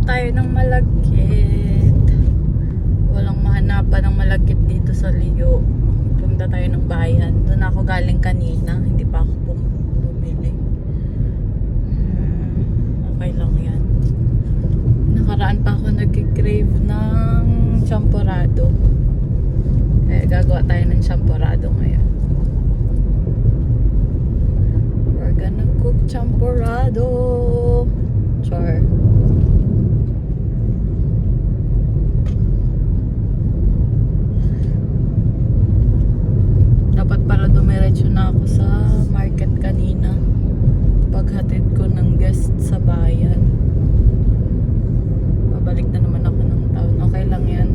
tayo ng malagkit. Walang mahanapan ng malagkit dito sa Liyo. Punta tayo ng bayan. Doon ako galing kanina. Hindi pa ako bumili. Okay lang yan. Nakaraan pa ako nag-crave ng champorado. Kaya gagawa tayo ng champorado ngayon. We're gonna cook champorado. Char. Dapat para dumiretso na ako sa market kanina. Paghatid ko ng guest sa bayan. Pabalik na naman ako ng town. Okay lang yan.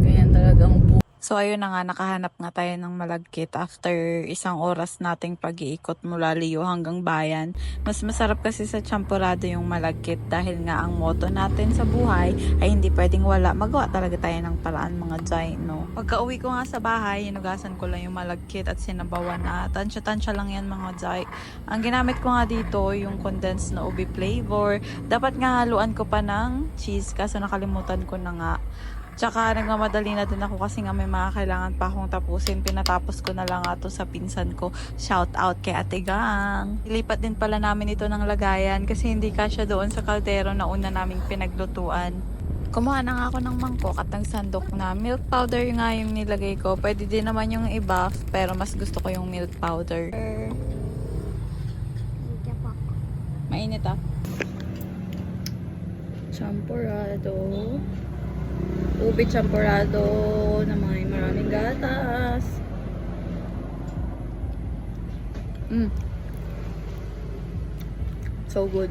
Ganyan talagang So ayun na nga, nakahanap nga tayo ng malagkit after isang oras nating pag-iikot mula Liyo hanggang bayan. Mas masarap kasi sa champorado yung malagkit dahil nga ang motto natin sa buhay ay hindi pwedeng wala. Magawa talaga tayo ng paraan mga Jai, no? Pagka uwi ko nga sa bahay, hinugasan ko lang yung malagkit at sinabawan na. Tansya-tansya lang yan mga Jai. Ang ginamit ko nga dito yung condensed na ubi flavor. Dapat nga haluan ko pa ng cheese kaso nakalimutan ko na nga. Tsaka nagmamadali na din ako kasi nga may mga kailangan pa akong tapusin. Pinatapos ko na lang nga to sa pinsan ko. Shout out kay Ate Gang. Ilipat din pala namin ito ng lagayan kasi hindi kasya doon sa kaldero na una naming pinaglutuan. Kumuha na nga ako ng mangkok at ng sandok na milk powder nga yung nilagay ko. Pwede din naman yung i-buff pero mas gusto ko yung milk powder. Mainit ah. Champorado. Ubi champorado na may maraming gatas. So good.